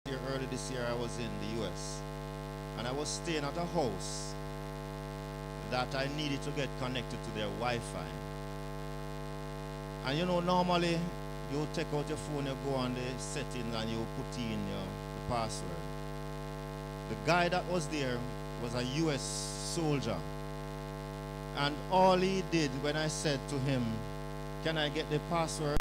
Early this year, I was in the US and I was staying at a house that I needed to get connected to their Wi-Fi. And normally you take out your phone, you go on the settings and you put in the password. The guy that was there was a US soldier. And all he did when I said to him, "Can I get the password?"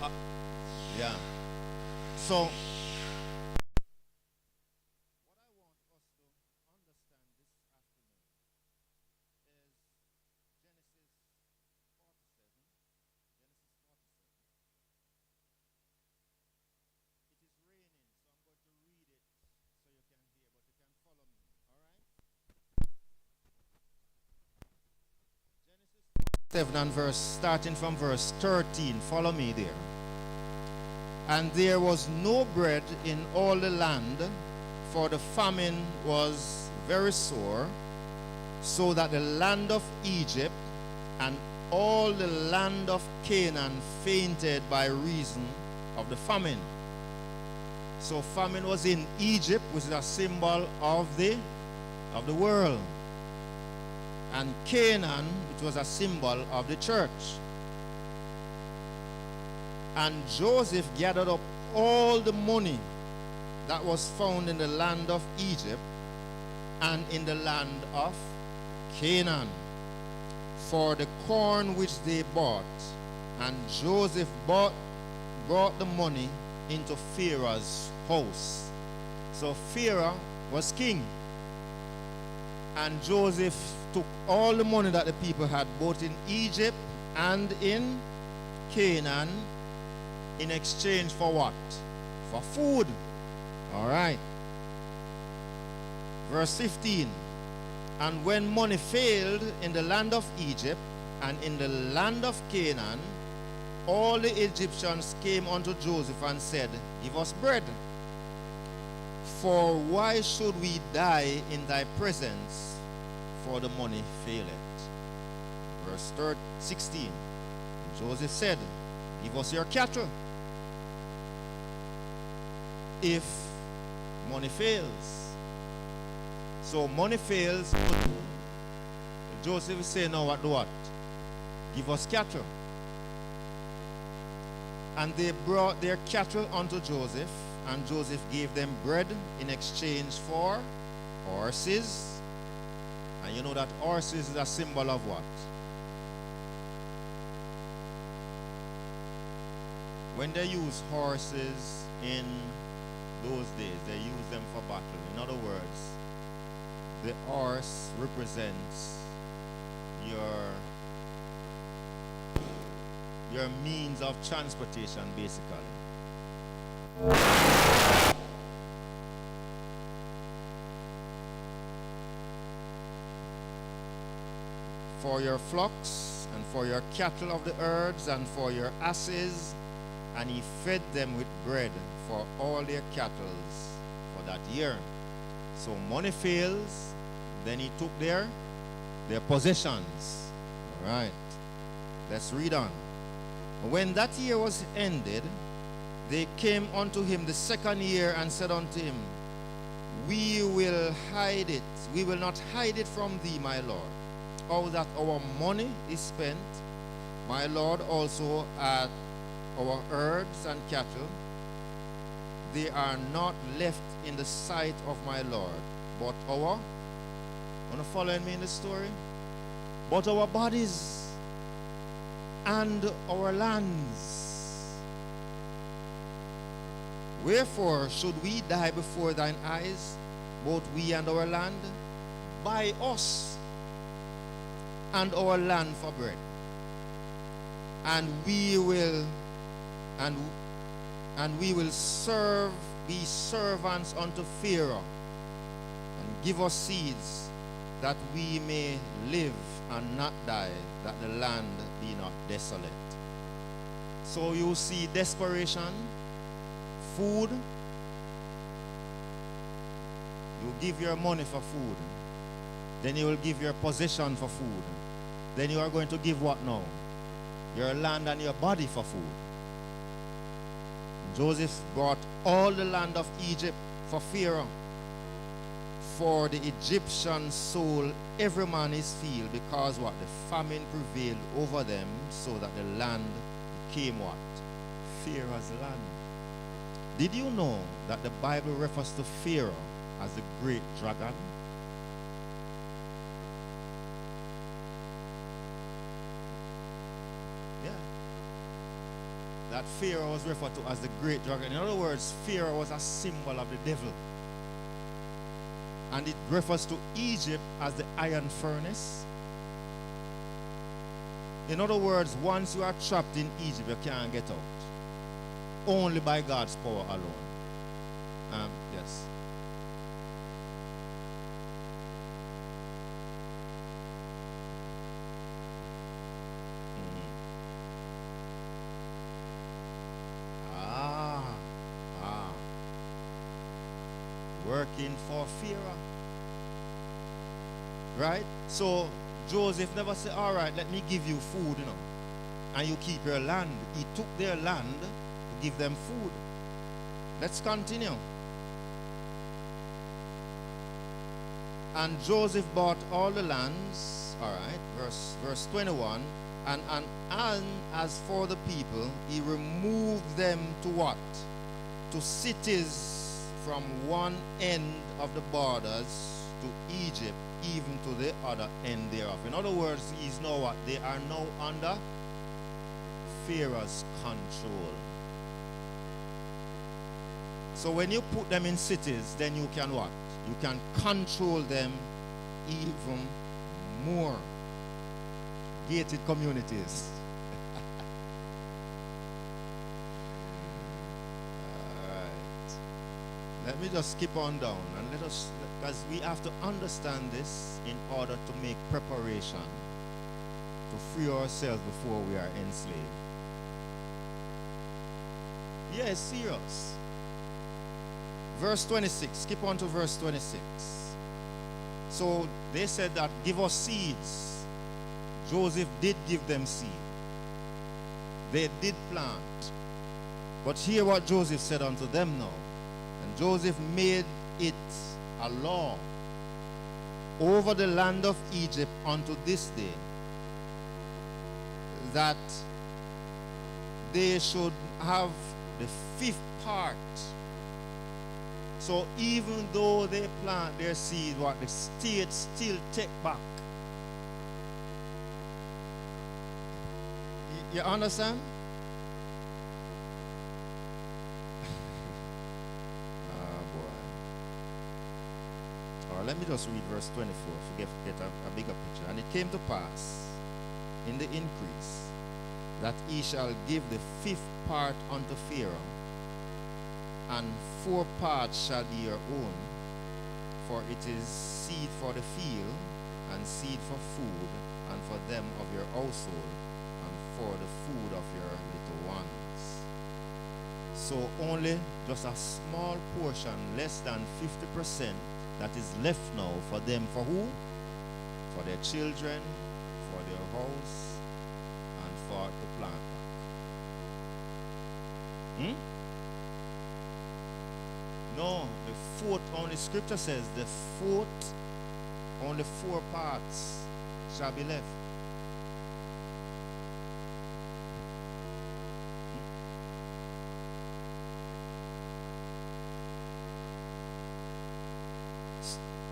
Uh, yeah. So Genesis 7 and starting from verse 13, follow me there. And there was no bread in all the land, for the famine was very sore, so that the land of Egypt and all the land of Canaan fainted by reason of the famine. So famine was in Egypt, which is a symbol of the world. And Canaan, which was a symbol of the church. And Joseph gathered up all the money that was found in the land of Egypt and in the land of Canaan for the corn which they bought. And Joseph brought the money into Pharaoh's house. So Pharaoh was king. And Joseph took all the money that the people had, both in Egypt and in Canaan, in exchange for what? For food. All right. Verse 15. And when money failed in the land of Egypt and in the land of Canaan, all the Egyptians came unto Joseph and said, "Give us bread. For why should we die in thy presence, for the money faileth?" Verse 16. Joseph said, "Give us your cattle." If money fails. So money fails. Joseph is saying, "Now what? Give us cattle." And they brought their cattle unto Joseph, and Joseph gave them bread in exchange for horses. And you know that horses is a symbol of what? When they use horses in those days, they use them for battle. In other words, the horse represents your means of transportation, basically. For your flocks and for your cattle of the herds and for your asses, and he fed them with bread for all their cattle for that year. So money fails, then he took their possessions. All right, let's read on. When that year was ended, they came unto him the second year and said unto him, "We will hide it. We will not hide it from thee, my Lord. All that our money is spent, my Lord also at our herds and cattle, they are not left in the sight of my Lord, but our," wanna follow me in the story? "But our bodies and our lands. Wherefore should we die before thine eyes, both we and our land? Buy us and our land for bread, and we will And we will be servants unto Pharaoh, and give us seeds, that we may live and not die, that the land be not desolate. So you see desperation, food. You give your money for food. Then you will give your possession for food. Then you are going to give what now? Your land and your body for food. Joseph brought all the land of Egypt for Pharaoh. For the Egyptians sold every man his field, because what? The famine prevailed over them, so that the land became what? Pharaoh's land. Did you know that the Bible refers to Pharaoh as the great dragon? Yeah. That Pharaoh was referred to as the great dragon. In other words, Pharaoh was a symbol of the devil. And it refers to Egypt as the iron furnace. In other words, once you are trapped in Egypt, you can't get out. Only by God's power alone. Yes. Working for Pharaoh. Right? So Joseph never said, all right, let me give you food, and you keep your land. He took their land to give them food. Let's continue. And Joseph bought all the lands, all right, verse 21, and as for the people, he removed them to what? To cities from one end of the borders to Egypt, even to the other end thereof. In other words, he's now what? They are now under Pharaoh's control. So when you put them in cities, then you can what? You can control them even more. Gated communities. Let me just skip on down and let us, because we have to understand this in order to make preparation to free ourselves before we are enslaved. Yes, serious. Verse 26, skip on to verse 26. So they said that give us seeds. Joseph did give them seed. They did plant. But hear what Joseph said unto them now. And Joseph made it a law over the land of Egypt unto this day, that they should have the 5th part. So even though they plant their seed, what the state still take back. You understand? Let me just read verse 24 to get a bigger picture. And it came to pass in the increase that he shall give the 5th part unto Pharaoh, and 4 parts shall be your own, for it is seed for the field, and seed for food, and for them of your household, and for the food of your little ones. So only just a small portion, less than 50%, that is left now for them. For who? For their children, for their house, and for the plant. No, the 4th, only scripture says the 4th, only 4 parts shall be left.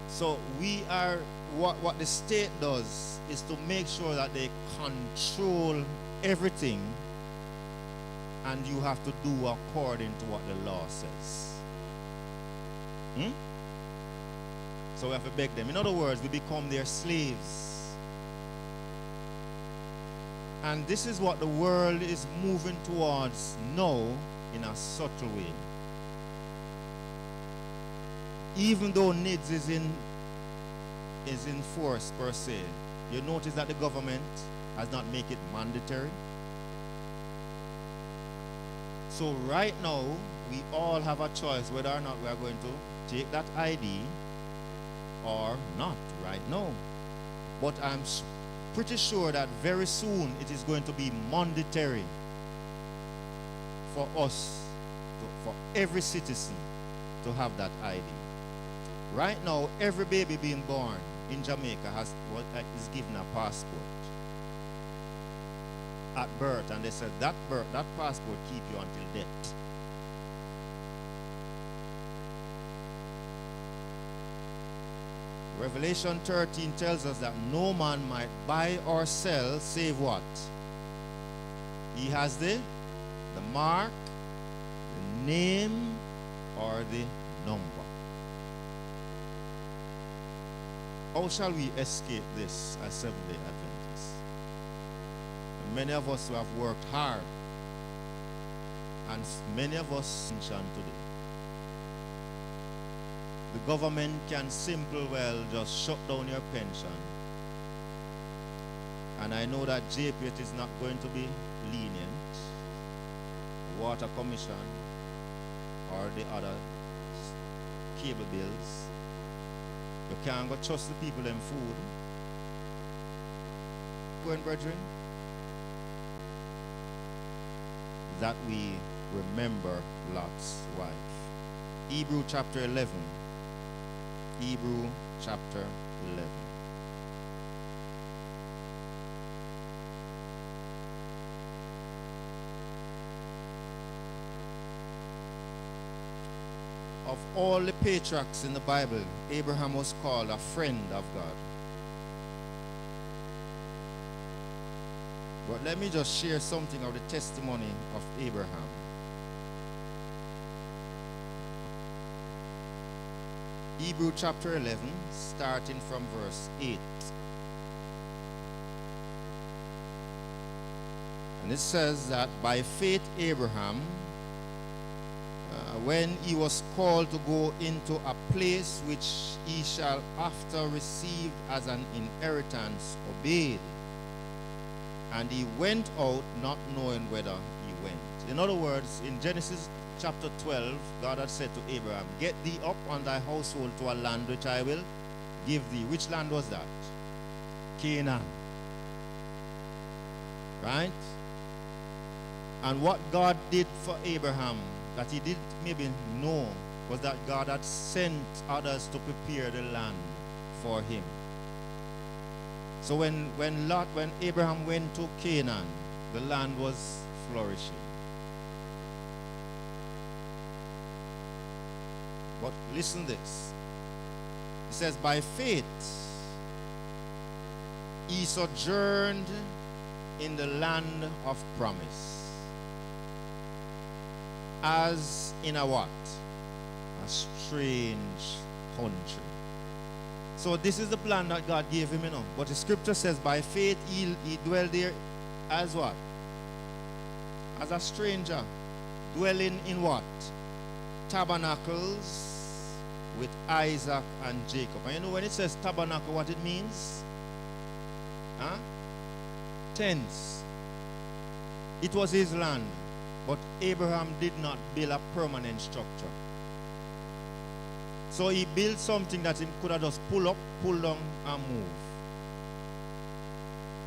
So we are, what the state does is to make sure that they control everything, and you have to do according to what the law says. So we have to beg them. In other words, we become their slaves. And this is what the world is moving towards now, in a subtle way. Even though NIDS is in force per se, you notice that the government has not made it mandatory. So right now, we all have a choice whether or not we are going to take that ID or not right now. But I'm pretty sure that very soon it is going to be mandatory for us, for every citizen to have that ID. Right now, every baby being born in Jamaica is given a passport at birth, and they said that passport keep you until death. Revelation 13 tells us that no man might buy or sell save what? He has the mark, the name, or the number. How shall we escape this as Seventh-day Adventists? Many of us who have worked hard, and many of us mentioned today. The government can simply well just shut down your pension. And I know that JPET is not going to be lenient. Water Commission or the other cable bills. You can't go trust the people in food. Going, brethren, that we remember Lot's wife. Hebrew chapter 11. Hebrew chapter 11. Of all the patriarchs in the Bible, Abraham was called a friend of God. But let me just share something of the testimony of Abraham. Hebrew chapter 11, starting from verse 8. And it says that by faith Abraham, when he was called to go into a place which he shall after receive as an inheritance, obeyed. And he went out not knowing whither he went. In other words, in Genesis chapter 12, God had said to Abraham, get thee up on thy household to a land which I will give thee. Which land was that? Canaan. Right? And what God did for Abraham, that he did maybe know, was that God had sent others to prepare the land for him. So when Abraham went to Canaan, the land was flourishing. But listen this. It says, by faith he sojourned in the land of promise, as in a what? A strange country. So this is the plan that God gave him, you know. But the scripture says by faith he dwelled there as what? As a stranger. Dwelling in what? Tabernacles with Isaac and Jacob. And you know when it says tabernacle, what it means? Huh? Tents. It was his land. But Abraham did not build a permanent structure. So he built something that he could have just pull up, pull down, and move.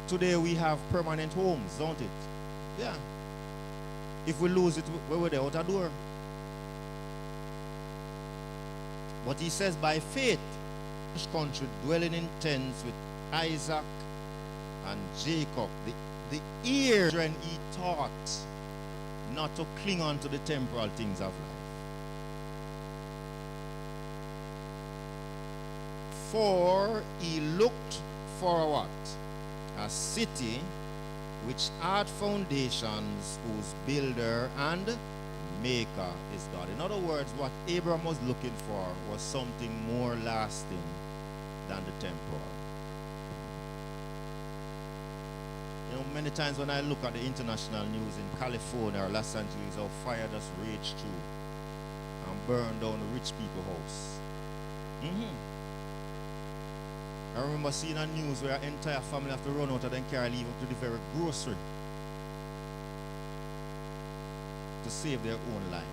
Today we have permanent homes, don't it? Yeah. If we lose it, we were there out a door. But he says, by faith, this country dwelling in tents with Isaac and Jacob, the ear when he taught not to cling on to the temporal things of life. For he looked for a what? A city which had foundations, whose builder and maker is God. In other words, what Abraham was looking for was something more lasting than the temporal. Many times when I look at the international news in California or Los Angeles, how fire just raged through and burned down the rich people's house. I remember seeing a news where an entire family have to run out of their car, leave up to the very grocery to save their own life.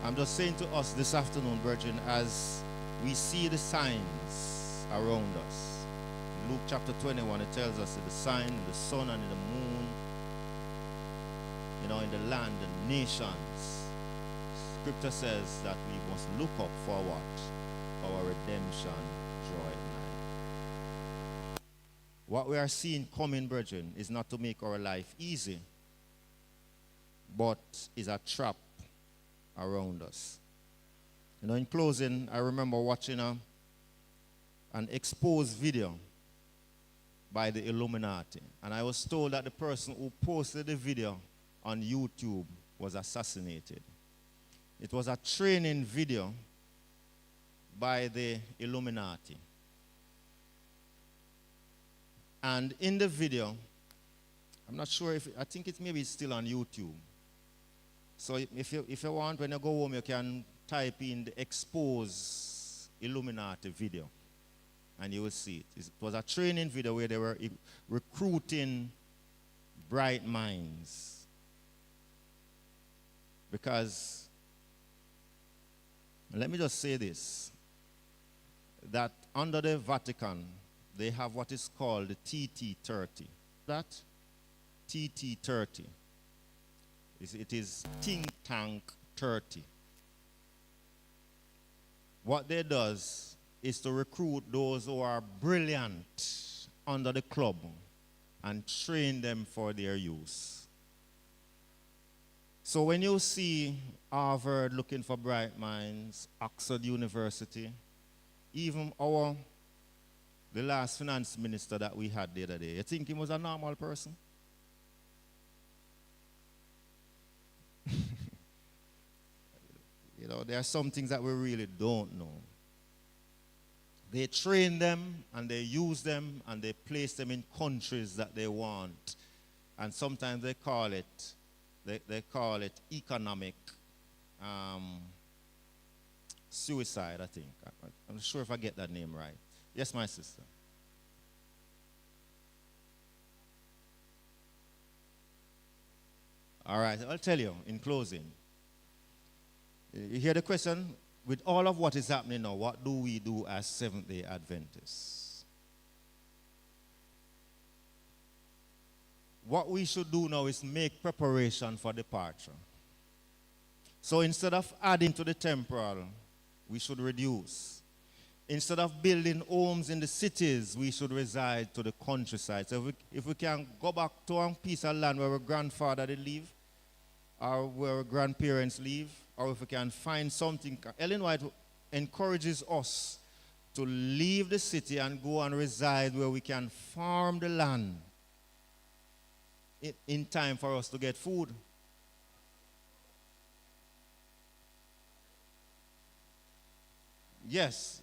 I'm just saying to us this afternoon, brethren, as we see the signs around us. In Luke chapter 21, it tells us that the sign in the sun and in the moon, in the land and nations. Scripture says that we must look up for what? Our redemption draweth nigh. What we are seeing coming, brethren, is not to make our life easy, but is a trap around us. In closing, I remember watching an exposed video by the Illuminati, and I was told that the person who posted the video on YouTube was assassinated. It was a training video by the Illuminati. And in the video, I'm not sure I think maybe it's still on YouTube. So if you want, when you go home, you can type in the expose Illuminati video, and you will see it. It was a training video where they were recruiting bright minds. Because, let me just say this, that under the Vatican, they have what is called the TT30. That TT30. It is Think Tank 30. What they does is to recruit those who are brilliant under the club and train them for their use. So when you see Harvard looking for bright minds, Oxford University, even the last finance minister that we had the other day, you think he was a normal person? There are some things that we really don't know. They train them and they use them and they place them in countries that they want. And sometimes they call it economic suicide, I think. I'm not sure if I get that name right. Yes, my sister. All right, I'll tell you in closing. You hear the question? With all of what is happening now, what do we do as Seventh-day Adventists? What we should do now is make preparation for departure. So instead of adding to the temporal, we should reduce. Instead of building homes in the cities, we should reside to the countryside. So if we can go back to a piece of land where our grandfather did live, or where our grandparents live, or if we can find something. Ellen White encourages us to leave the city and go and reside where we can farm the land in time for us to get food. Yes.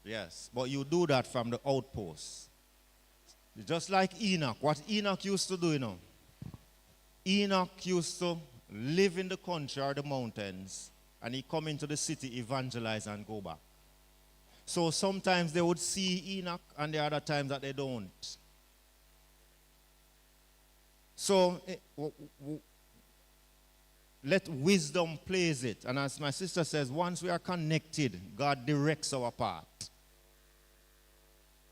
Yes, but you do that from the outpost. Just like Enoch. What Enoch used to do, Enoch used to live in the country or the mountains, and he come into the city, evangelize, and go back. So sometimes they would see Enoch, and there are other times that they don't. So let wisdom place it. And as my sister says, once we are connected, God directs our path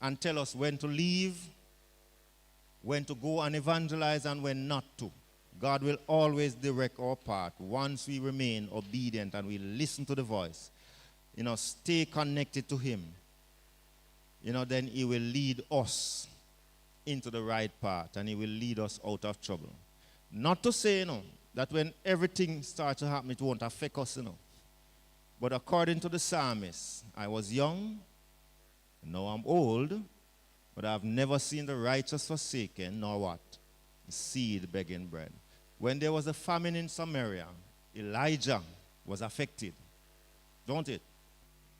and tell us when to leave, when to go and evangelize, and when not to. God will always direct our path once we remain obedient and we listen to the voice. Stay connected to him. Then he will lead us into the right path and he will lead us out of trouble. Not to say, that when everything starts to happen, it won't affect us, But according to the psalmist, I was young, now I'm old, but I've never seen the righteous forsaken, nor what? seed begging bread. When there was a famine in Samaria, Elijah was affected. Don't it?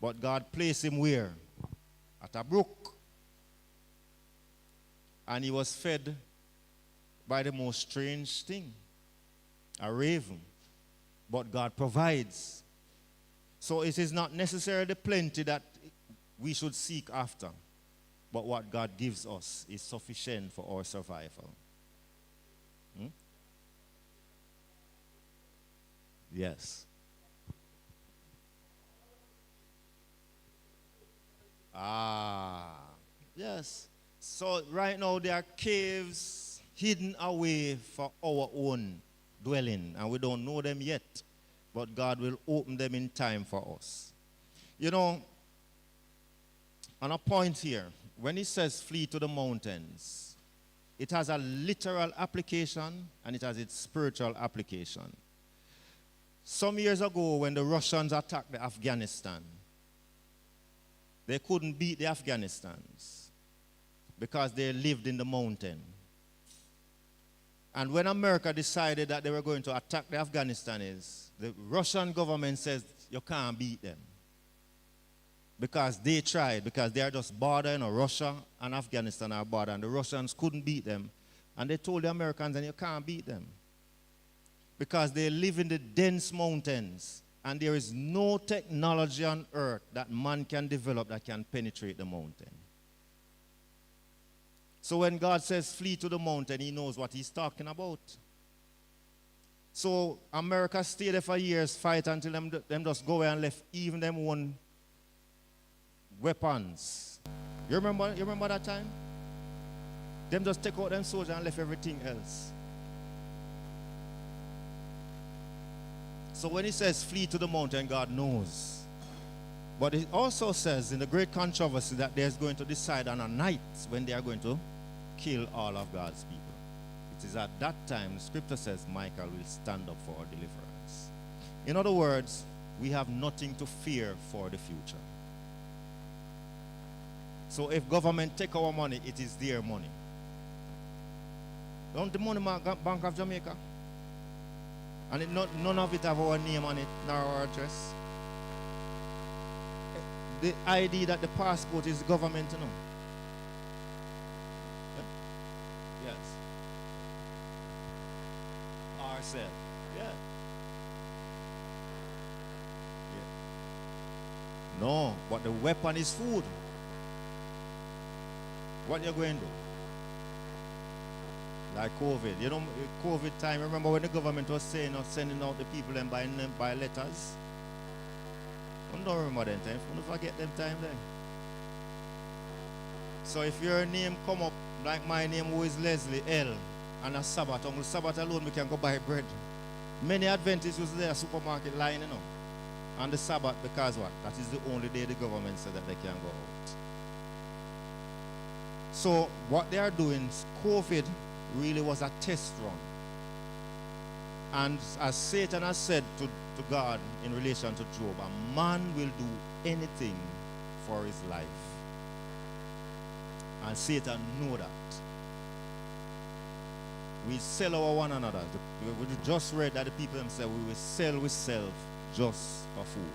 But God placed him where? At a brook. And he was fed by the most strange thing, a raven. But God provides. So it is not necessarily the plenty that we should seek after, but what God gives us is sufficient for our survival. Yes. Yes. So right now there are caves hidden away for our own dwelling, and we don't know them yet, but God will open them in time for us. You know, on a point here, when he says flee to the mountains, it has a literal application and it has its spiritual application. Some years ago, when the Russians attacked Afghanistan, they couldn't beat the Afghanistans because they lived in the mountain. And when America decided that they were going to attack the Afghanistan, the Russian government says you can't beat them. Because they tried, because they are just bordering, Russia and Afghanistan are border, and the Russians couldn't beat them. And they told the Americans, and you can't beat them. Because they live in the dense mountains, and there is no technology on earth that man can develop that can penetrate the mountain. So when God says flee to the mountain, he knows what he's talking about. So America stayed there for years, fight until them just go away and left even them own weapons. You remember that time? Them just take out them soldiers and left everything else. So when he says flee to the mountain, God knows. But it also says in the great controversy that there's going to decide on a night when they are going to kill all of God's people. It is at that time, the scripture says, Michael will stand up for our deliverance. In other words, we have nothing to fear for the future. So if government take our money, it is their money. Don't the money Bank of Jamaica? And none of it have our name on it, nor our address. The ID that the passport is government, you know. Yes. Ourselves. Yeah. No, but the weapon is food. What you're going to do? Like COVID. You know, COVID time, remember when the government was saying of sending out the people and buying them by letters? I don't remember them time. I don't forget them time then. So if your name come up, like my name who is Leslie L. and a Sabbath, Uncle Sabbath alone, we can go buy bread. Many Adventists use their supermarket line, you know. On the Sabbath, because what? That is the only day the government said that they can go out. So what they are doing, COVID really was a test run. And as Satan has said to God in relation to Job, a man will do anything for his life. And Satan knows that. We sell our one another. We just read that the people themselves, we will sell just for food.